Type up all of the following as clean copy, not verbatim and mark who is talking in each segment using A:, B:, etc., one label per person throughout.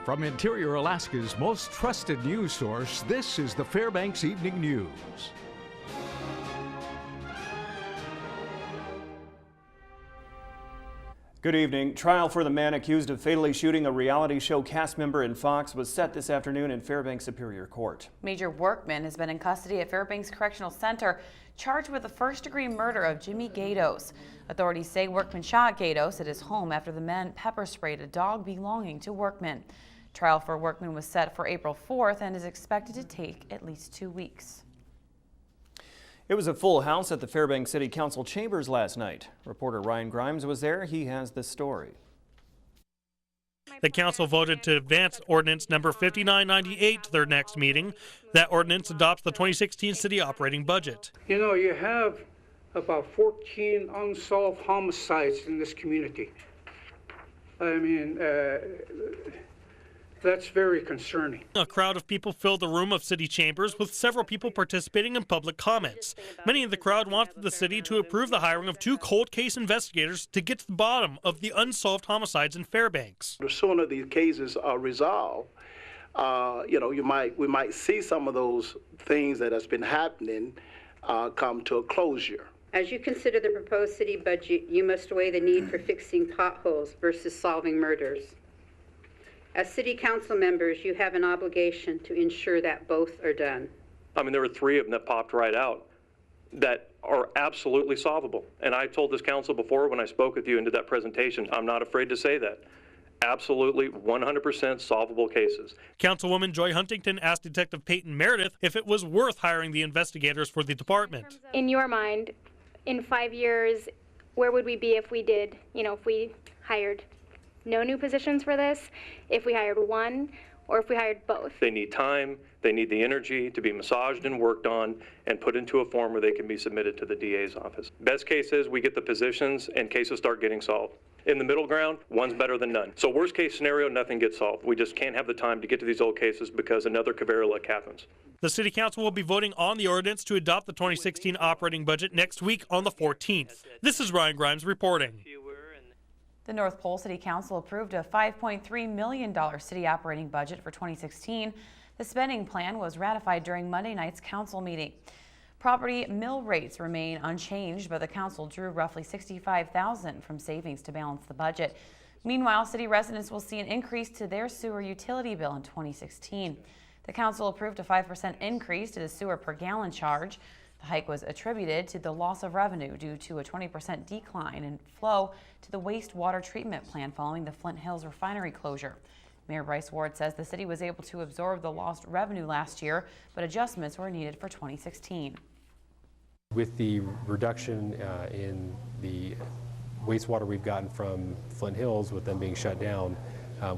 A: From Interior Alaska's most trusted news source, this is the Fbx Evening News.
B: Good evening. Trial for the man accused of fatally shooting a reality show cast member in Fox was set this afternoon in Fairbanks Superior Court.
C: Major Workman has been in custody at Fairbanks Correctional Center, charged with the first-degree murder of Jimmy Gatos. Authorities say Workman shot Gatos at his home after the man pepper sprayed a dog belonging to Workman. Trial for Workman was set for April 4th and is expected to take at least 2 weeks.
B: It was a full house at the Fairbanks City Council chambers last night. Reporter Ryan Grimes was there. He has the story.
D: The council voted to advance ordinance number 5998 to their next meeting. That ordinance adopts the 2016 city operating budget.
E: You know, you have about 14 unsolved homicides in this community. I mean, that's very concerning.
D: A crowd of people filled the room of city chambers, with several people participating in public comments. Many in the crowd wanted the city to approve the hiring of 2 cold case investigators to get to the bottom of the unsolved homicides in Fairbanks.
F: The sooner these cases are resolved, we might see some of those things that has been happening come to a closure.
G: As you consider the proposed city budget, you must weigh the need for fixing potholes versus solving murders. As city council members, you have an obligation to ensure that both are done.
H: I mean, there were 3 of them that popped right out that are absolutely solvable. And I told this council before when I spoke with you and did that presentation, I'm not afraid to say that. Absolutely 100% solvable cases.
D: Councilwoman Joy Huntington asked Detective Peyton Meredith if it was worth hiring the investigators for the department.
I: In your mind, in 5 years, where would we be if we did, if we hired no new positions for this, if we hired 1, or if we hired both?
H: They need time, they need the energy to be massaged and worked on and put into a form where they can be submitted to the DA's office. Best case is we get the positions and cases start getting solved. In the middle ground, one's better than none. So worst case scenario, nothing gets solved. We just can't have the time to get to these old cases because another Caveira-like happens.
D: The City Council will be voting on the ordinance to adopt the 2016 operating budget next week on the 14th. This is Ryan Grimes reporting.
C: The North Pole City Council approved a $5.3 million city operating budget for 2016. The spending plan was ratified during Monday night's council meeting. Property mill rates remain unchanged, but the council drew roughly $65,000 from savings to balance the budget. Meanwhile, city residents will see an increase to their sewer utility bill in 2016. The council approved a 5% increase to the sewer per gallon charge. The hike was attributed to the loss of revenue due to a 20% decline in flow to the wastewater treatment plant following the Flint Hills refinery closure. Mayor Bryce Ward says the city was able to absorb the lost revenue last year, but adjustments were needed for 2016.
J: With the reduction in the wastewater we've gotten from Flint Hills, with them being shut down,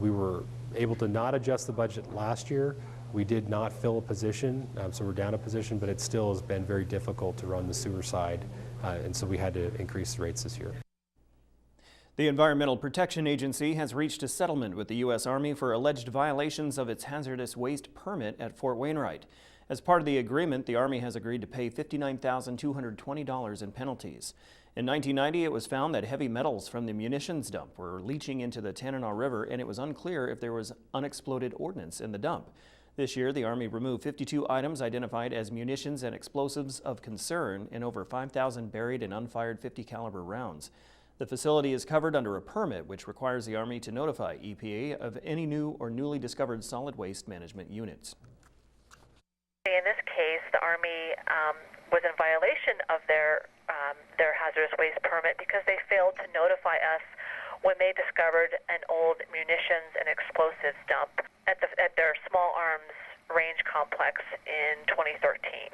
J: we were able to not adjust the budget last year. We did not fill a position, so we're down a position, but it still has been very difficult to run the sewer side, and so we had to increase the rates this year.
B: The Environmental Protection Agency has reached a settlement with the U.S. Army for alleged violations of its hazardous waste permit at Fort Wainwright. As part of the agreement, the Army has agreed to pay $59,220 in penalties. In 1990, it was found that heavy metals from the munitions dump were leaching into the Tanana River, and it was unclear if there was unexploded ordnance in the dump. This year, the Army removed 52 items identified as munitions and explosives of concern and over 5,000 buried and unfired .50 caliber rounds. The facility is covered under a permit which requires the Army to notify EPA of any new or newly discovered solid waste management units.
K: In this case, the Army was in violation of their hazardous waste permit because they failed to notify us when they discovered an old munitions and explosives dump at their small arms range complex in 2013.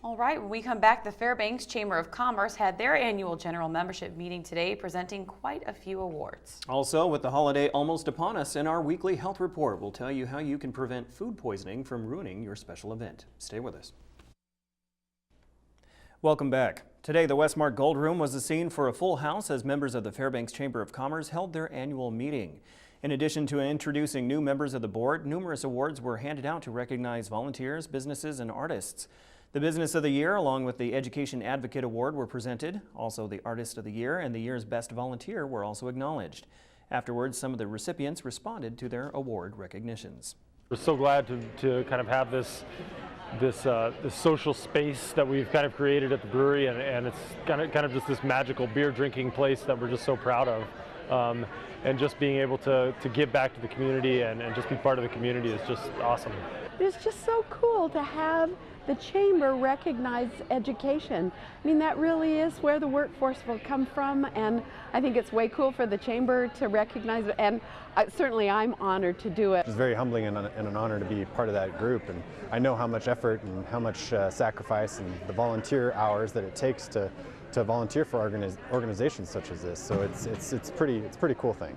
C: All right, when we come back, the Fairbanks Chamber of Commerce had their annual general membership meeting today, presenting quite a few awards.
B: Also, with the holiday almost upon us, in our weekly health report, we'll tell you how you can prevent food poisoning from ruining your special event. Stay with us. Welcome back. Today, the Westmark Gold Room was the scene for a full house as members of the Fairbanks Chamber of Commerce held their annual meeting. In addition to introducing new members of the board, numerous awards were handed out to recognize volunteers, businesses, and artists. The Business of the Year, along with the Education Advocate Award, were presented. Also, the Artist of the Year and the year's Best Volunteer were also acknowledged. Afterwards, some of the recipients responded to their award recognitions.
L: We're so glad to kind of have this social space that we've kind of created at the brewery, and it's kind of just this magical beer drinking place that we're just so proud of. And just being able to give back to the community and just be part of the community is just awesome.
M: It's just so cool to have the chamber recognize education. I mean, that really is where the workforce will come from, and I think it's way cool for the chamber to recognize it, and certainly I'm honored to do it.
N: It's very humbling and an honor to be part of that group, and I know how much effort and how much sacrifice and the volunteer hours that it takes to volunteer for organizations such as this. So it's a pretty cool thing.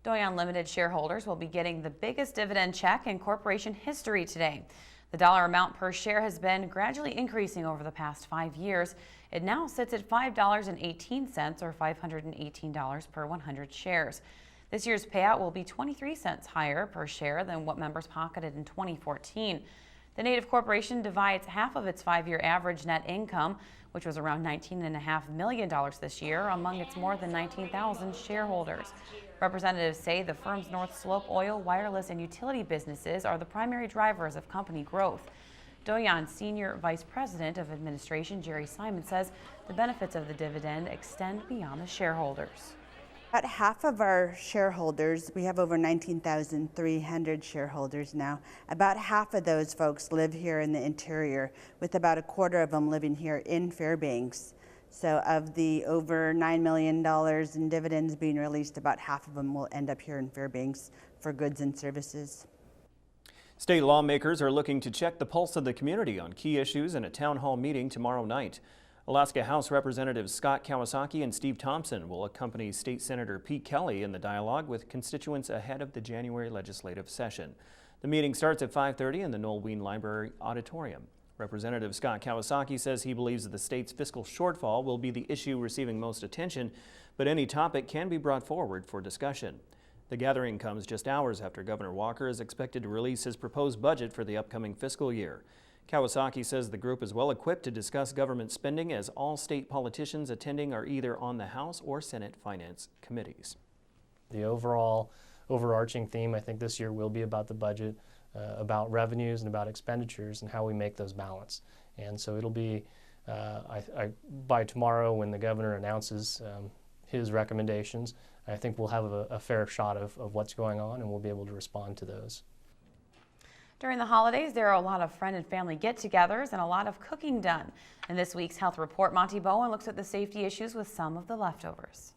C: Doyon Limited shareholders will be getting the biggest dividend check in corporation history today. The dollar amount per share has been gradually increasing over the past 5 years. It now sits at $5.18 or $518 per 100 shares. This year's payout will be 23 cents higher per share than what members pocketed in 2014. The Native Corporation divides half of its 5-year average net income, which was around $19.5 million this year, among its more than 19,000 shareholders. Representatives say the firm's North Slope oil, wireless, and utility businesses are the primary drivers of company growth. Doyon Senior Vice President of Administration Jerry Simon says the benefits of the dividend extend beyond the shareholders.
O: About half of our shareholders, we have over 19,300 shareholders now, about half of those folks live here in the interior, with about a quarter of them living here in Fairbanks. So of the over $9 million in dividends being released, about half of them will end up here in Fairbanks for goods and services.
B: State lawmakers are looking to check the pulse of the community on key issues in a town hall meeting tomorrow night. Alaska House Representatives Scott Kawasaki and Steve Thompson will accompany State Senator Pete Kelly in the dialogue with constituents ahead of the January legislative session. The meeting starts at 5:30 in the Noel Wien Library Auditorium. Representative Scott Kawasaki says he believes that the state's fiscal shortfall will be the issue receiving most attention, but any topic can be brought forward for discussion. The gathering comes just hours after Governor Walker is expected to release his proposed budget for the upcoming fiscal year. Kawasaki says the group is well equipped to discuss government spending, as all state politicians attending are either on the House or Senate Finance committees.
P: The overarching theme, I think, this year will be about the budget, about revenues and about expenditures and how we make those balance. And so it'll be, by tomorrow when the governor announces his recommendations, I think we'll have a fair shot of what's going on, and we'll be able to respond to those.
C: During the holidays, there are a lot of friend and family get-togethers and a lot of cooking done. In this week's Health Report, Monty Bowen looks at the safety issues with some of the leftovers.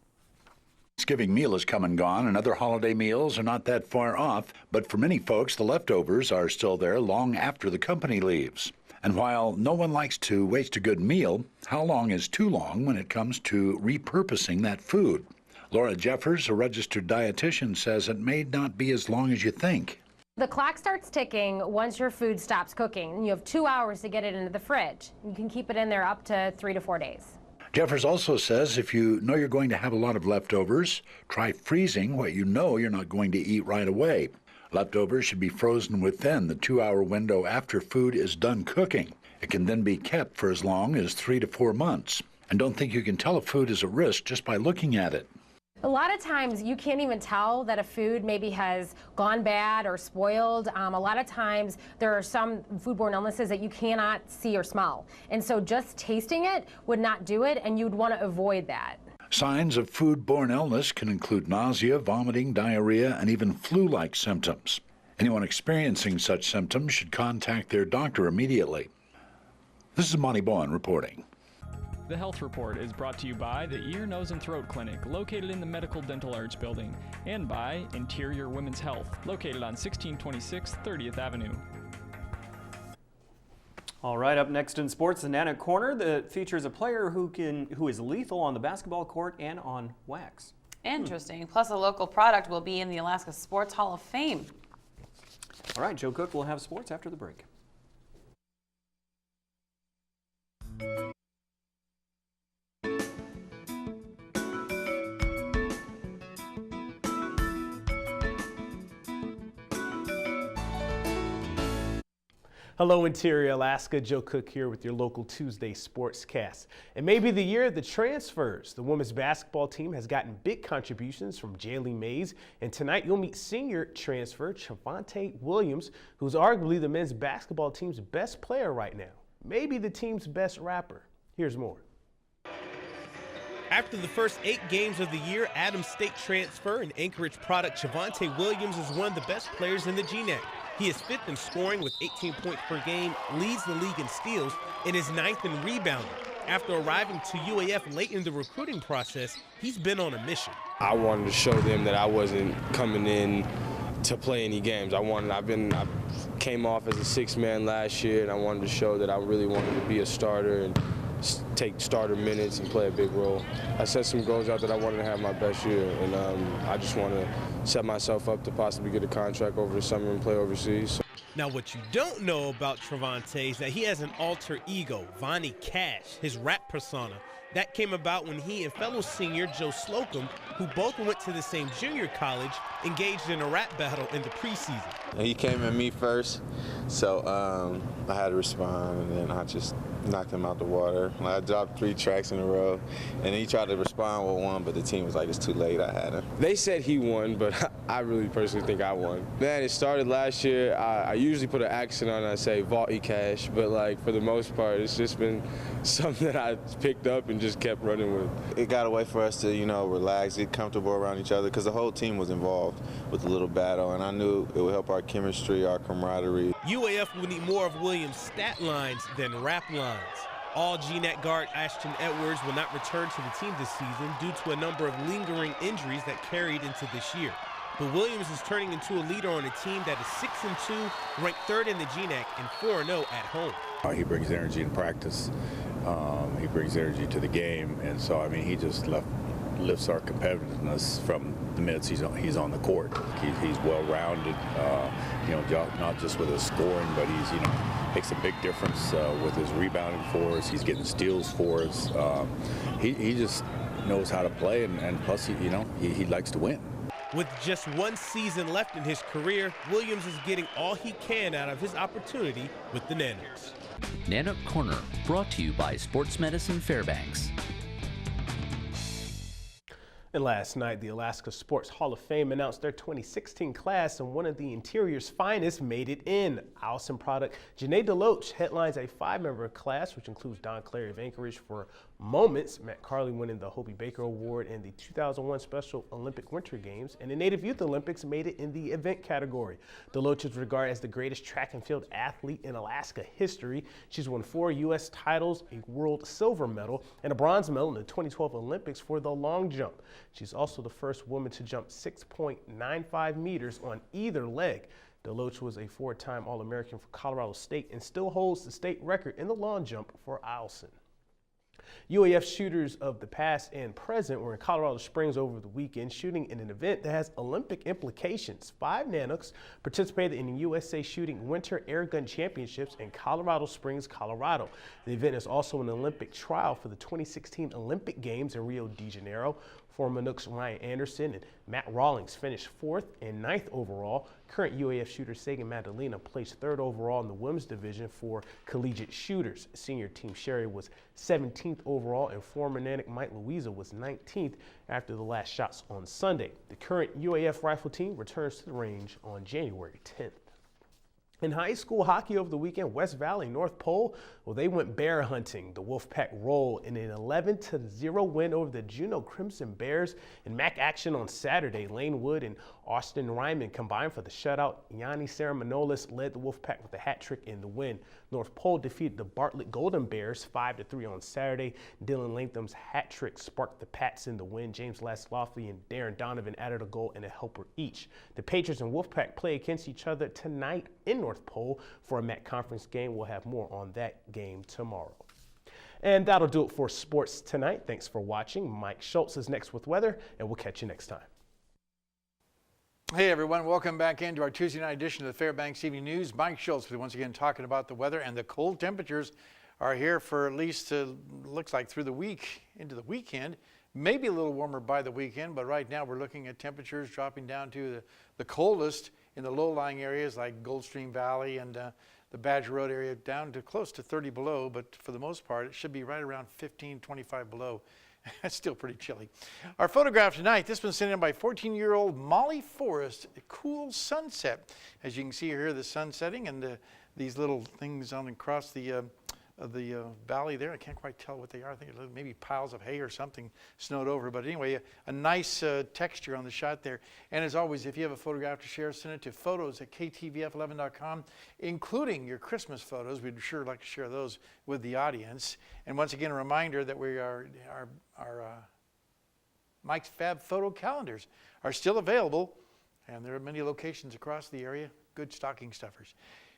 Q: Thanksgiving meal has come and gone, and other holiday meals are not that far off, but for many folks, the leftovers are still there long after the company leaves. And while no one likes to waste a good meal, how long is too long when it comes to repurposing that food? Laura Jeffers, a registered dietitian, says it may not be as long as you think.
R: The clock starts ticking once your food stops cooking. You have 2 hours to get it into the fridge. You can keep it in there up to 3 to 4 days.
Q: Jeffers also says if you know you're going to have a lot of leftovers, try freezing what you know you're not going to eat right away. Leftovers should be frozen within the 2-hour window after food is done cooking. It can then be kept for as long as 3 to 4 months. And don't think you can tell a food is at risk just by looking at it.
R: A lot of times you can't even tell that a food maybe has gone bad or spoiled. A lot of times there are some foodborne illnesses that you cannot see or smell. And so just tasting it would not do it, and you'd want to avoid that.
Q: Signs of foodborne illness can include nausea, vomiting, diarrhea, and even flu-like symptoms. Anyone experiencing such symptoms should contact their doctor immediately. This is Monty Bowen reporting.
S: The Health Report is brought to you by the Ear, Nose, and Throat Clinic, located in the Medical Dental Arts Building, and by Interior Women's Health, located on 1626 30th Avenue.
B: All right, up next in sports, the Nana Corner that features a player who is lethal on the basketball court and on wax.
C: Interesting. Plus, a local product will be in the Alaska Sports Hall of Fame.
B: All right, Joe Cook will have sports after the break.
T: Hello, Interior Alaska. Joe Cook here with your local Tuesday Sportscast. It may be the year of the transfers. The women's basketball team has gotten big contributions from Jaylee Mays, and tonight you'll meet senior transfer Chavante Williams, who's arguably the men's basketball team's best player right now, maybe the team's best rapper. Here's more. After the first 8 games of the year, Adams State transfer and Anchorage product Chavante Williams is one of the best players in the GNAC. He is 5th in scoring with 18 points per game, leads the league in steals, and is 9th in rebounding. After arriving to UAF late in the recruiting process, he's been on a mission.
U: I wanted to show them that I wasn't coming in to play any games. I came off as a 6th man last year, and I wanted to show that I really wanted to be a starter and take starter minutes and play a big role. I set some goals out that I wanted to have my best year, and I just want to set myself up to possibly get a contract over the summer and play overseas.
T: Now, what you don't know about Travante is that he has an alter ego, Vonnie Cash, his rap persona. That came about when he and fellow senior Joe Slocum, who both went to the same junior college, engaged in a rap battle in the preseason.
V: He came at me first, so I had to respond, and then I just knocked him out the water. I dropped 3 tracks in a row, and he tried to respond with one, but the team was like, it's too late, I had him.
U: They said he won, but I really personally think I won. Man, it started last year. I usually put an accent on it, I say Vault Cash, but like for the most part, it's just been something that I picked up and just kept running with.
V: It got a way for us to, relax, get comfortable around each other, because the whole team was involved with the little battle, and I knew it would help our chemistry, our camaraderie.
T: UAF will need more of Williams' stat lines than rap lines. All GNAC guard Ashton Edwards will not return to the team this season due to a number of lingering injuries that carried into this year. But Williams is turning into a leader on a team that is 6-2, ranked 3rd in the GNAC, and 4-0 at home.
W: He brings energy in practice. He brings energy to the game, and so he just lifts our competitiveness from the minutes he's on the court. He's well-rounded, not just with his scoring, but he's makes a big difference with his rebounding for us. He's getting steals for us. He just knows how to play, and plus he likes to win.
T: With just 1 season left in his career, Williams is getting all he can out of his opportunity with the Nanook.
X: Nanook Corner, brought to you by Sports Medicine Fairbanks.
T: And last night, the Alaska Sports Hall of Fame announced their 2016 class, and one of the Interior's finest made it in. Allison product Janae DeLoach headlines a 5-member class, which includes Don Clary of Anchorage for Moments, Matt Carley winning the Hobie Baker Award in the 2001 Special Olympic Winter Games, and the Native Youth Olympics made it in the event category. DeLoach is regarded as the greatest track and field athlete in Alaska history. She's won 4 U.S. titles, a world silver medal, and a bronze medal in the 2012 Olympics for the long jump. She's also the first woman to jump 6.95 meters on either leg. DeLoach was a 4-time All-American for Colorado State and still holds the state record in the long jump for Eielson. UAF shooters of the past and present were in Colorado Springs over the weekend, shooting in an event that has Olympic implications. 5 Nanooks participated in the USA Shooting Winter Air Gun Championships in Colorado Springs, Colorado. The event is also an Olympic trial for the 2016 Olympic Games in Rio de Janeiro. Former Nooks Ryan Anderson and Matt Rawlings finished 4th and 9th overall. Current UAF shooter Sagan Madalena placed 3rd overall in the women's division for collegiate shooters. Senior team Sherry was 17th overall, and former Nanook Mike Louisa was 19th after the last shots on Sunday. The current UAF rifle team returns to the range on January 10th. In high school hockey over the weekend, West Valley North Pole, they went bear hunting. The Wolfpack roll in an 11-0 win over the Juneau Crimson Bears. In MAC action on Saturday, Lane Wood and Austin Ryman combined for the shutout. Yanni Ceramanolis led the Wolfpack with a hat trick in the win. North Pole defeated the Bartlett Golden Bears 5-3 on Saturday. Dylan Latham's hat trick sparked the Pats in the win. James Lasloffley and Darren Donovan added a goal and a helper each. The Patriots and Wolfpack play against each other tonight in North Pole for a MAC conference game. We'll have more on that game tomorrow. And that'll do it for sports tonight. Thanks for watching. Mike Schultz is next with weather, and we'll catch you next time.
Y: Hey everyone, welcome back into our Tuesday night edition of the Fairbanks Evening News. Mike Schultz once again talking about the weather, and the cold temperatures are here for at least looks like through the week into the weekend. Maybe a little warmer by the weekend, but right now we're looking at temperatures dropping down to the coldest in the low-lying areas like Goldstream Valley and the Badger Road area down to close to 30 below, but for the most part, it should be right around 15, 25 below. It's still pretty chilly. Our photograph tonight, this one's sent in by 14-year-old Molly Forrest, a cool sunset. As you can see here, the sun setting and these little things on across the valley there. I can't quite tell what they are. I think maybe piles of hay or something snowed over. But anyway, a nice texture on the shot there. And as always, if you have a photograph to share, send it to photos@ktvf11.com, including your Christmas photos. We'd sure like to share those with the audience. And once again, a reminder that our Mike's Fab photo calendars are still available, and there are many locations across the area. Good stocking stuffers.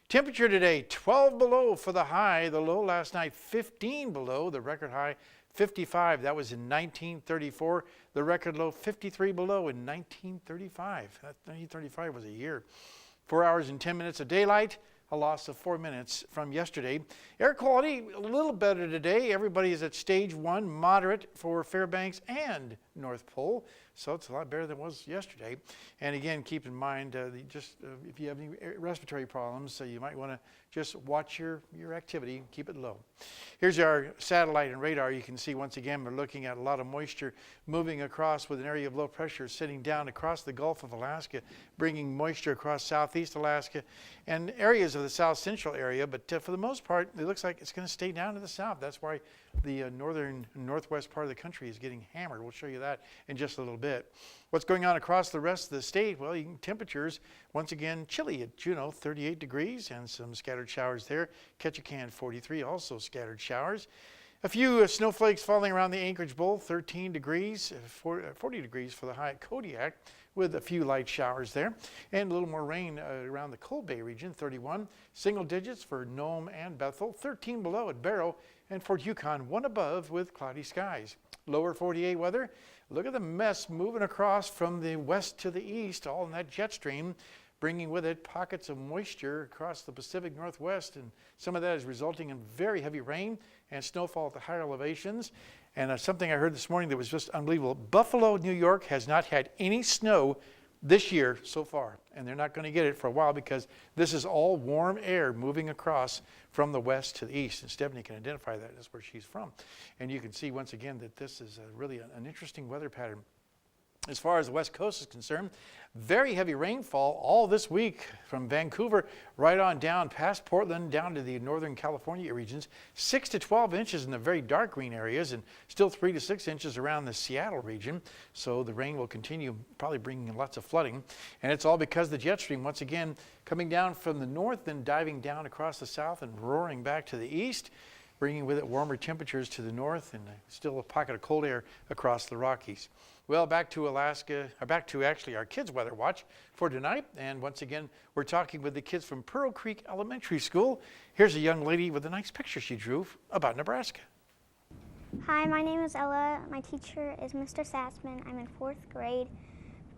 Y: Temperature today, 12 below for the high. The low last night, 15 below. The record high, 55. That was in 1934. The record low, 53 below in 1935. 1935 was a year. 4 hours and 10 minutes of daylight, a loss of 4 minutes from yesterday. Air quality, a little better today. Everybody is at stage 1, moderate for Fairbanks and North Pole. So it's a lot better than it was yesterday. And again, keep in mind, if you have any respiratory problems, so you might want to just watch your activity, keep it low. Here's our satellite and radar. You can see once again, we're looking at a lot of moisture moving across with an area of low pressure sitting down across the Gulf of Alaska, bringing moisture across southeast Alaska and areas of the south central area. But for the most part, it looks like it's going to stay down to the south. That's why the northern and northwest part of the country is getting hammered. We'll show you that in just a little bit. What's going on across the rest of the state? Well, temperatures, once again, chilly at Juneau, 38 degrees, and some scattered showers there. Ketchikan, 43, also scattered showers. A few snowflakes falling around the Anchorage Bowl, 13 degrees, 40 degrees for the high at Kodiak, with a few light showers there. And a little more rain around the Cold Bay region, 31. Single digits for Nome and Bethel, 13 below at Barrow, and Fort Yukon, 1 above with cloudy skies. Lower 48 weather. Look at the mess moving across from the west to the east, all in that jet stream, bringing with it pockets of moisture across the Pacific Northwest, and some of that is resulting in very heavy rain and snowfall at the higher elevations. And something I heard this morning that was just unbelievable. Buffalo, New York has not had any snow this year so far, and they're not going to get it for a while because this is all warm air moving across from the west to the east. And Stephanie can identify that. That's where she's from. And you can see once again that this is really an interesting weather pattern. As far as the West Coast is concerned, very heavy rainfall all this week from Vancouver right on down past Portland down to the northern California regions. 6 to 12 inches in the very dark green areas and still 3 to 6 inches around the Seattle region. So the rain will continue, probably bringing lots of flooding. And it's all because the jet stream, once again, coming down from the north, then diving down across the south and roaring back to the east, bringing with it warmer temperatures to the north and still a pocket of cold air across the Rockies. Well, back to Alaska, or back to actually our kids' weather watch for tonight. And once again, we're talking with the kids from Pearl Creek Elementary School. Here's a young lady with a nice picture she drew about Nebraska.
A: Hi, my name is Ella. My teacher is Mr. Sassman. I'm in 4th grade,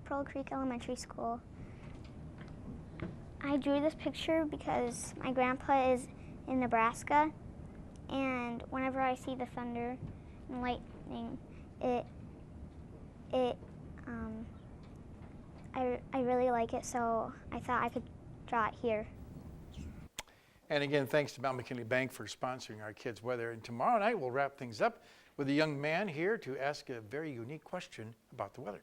A: Pearl Creek Elementary School. I drew this picture because my grandpa is in Nebraska, and whenever I see the thunder and lightning, I really like it, so I thought I could draw it here.
Y: And again, thanks to Mount McKinley Bank for sponsoring our kids' weather. And tomorrow night, we'll wrap things up with a young man here to ask a very unique question about the weather.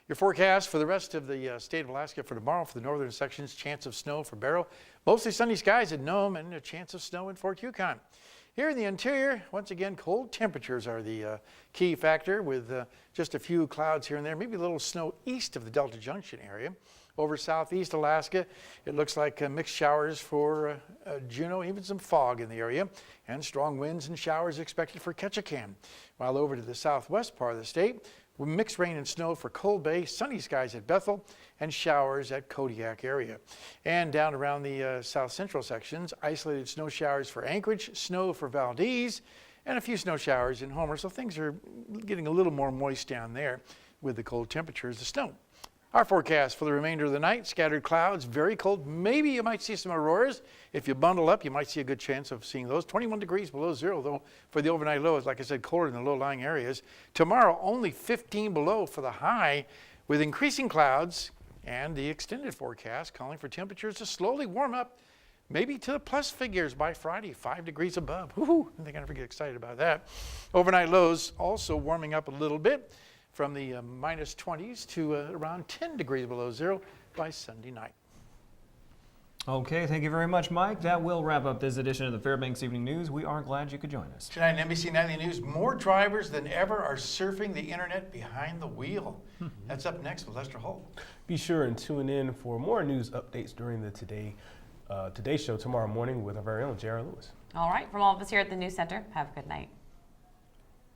Y: Your forecast for the rest of the state of Alaska for tomorrow for the northern sections, chance of snow for Barrow. Mostly sunny skies at Nome and a chance of snow in Fort Yukon. Here in the interior, once again, cold temperatures are the key factor with just a few clouds here and there, maybe a little snow east of the Delta Junction area. Over southeast Alaska, it looks like mixed showers for Juneau, even some fog in the area, and strong winds and showers expected for Ketchikan. While over to the southwest part of the state, with mixed rain and snow for Cold Bay, sunny skies at Bethel, and showers at Kodiak area. And down around the south central sections, isolated snow showers for Anchorage, snow for Valdez, and a few snow showers in Homer. So things are getting a little more moist down there with the cold temperatures, the snow. Our forecast for the remainder of the night, scattered clouds, very cold. Maybe you might see some auroras. If you bundle up, you might see a good chance of seeing those. 21 degrees below zero, though, for the overnight lows. Like I said, colder in the low-lying areas. Tomorrow, only 15 below for the high, with increasing clouds and the extended forecast calling for temperatures to slowly warm up maybe to the plus figures by Friday, 5 degrees above. Woohoo! I think I never get excited about that. Overnight lows also warming up a little bit from the minus 20s to around 10 degrees below zero by Sunday night.
B: Okay, thank you very much, Mike. That will wrap up this edition of the Fairbanks Evening News. We are glad you could join us.
Y: Tonight on NBC Nightly News, more drivers than ever are surfing the internet behind the wheel. That's up next with Lester Holt.
T: Be sure and tune in for more news updates during the Today Show tomorrow morning with our very own Jared Lewis.
C: All right, from all of us here at the News Center, have a good night.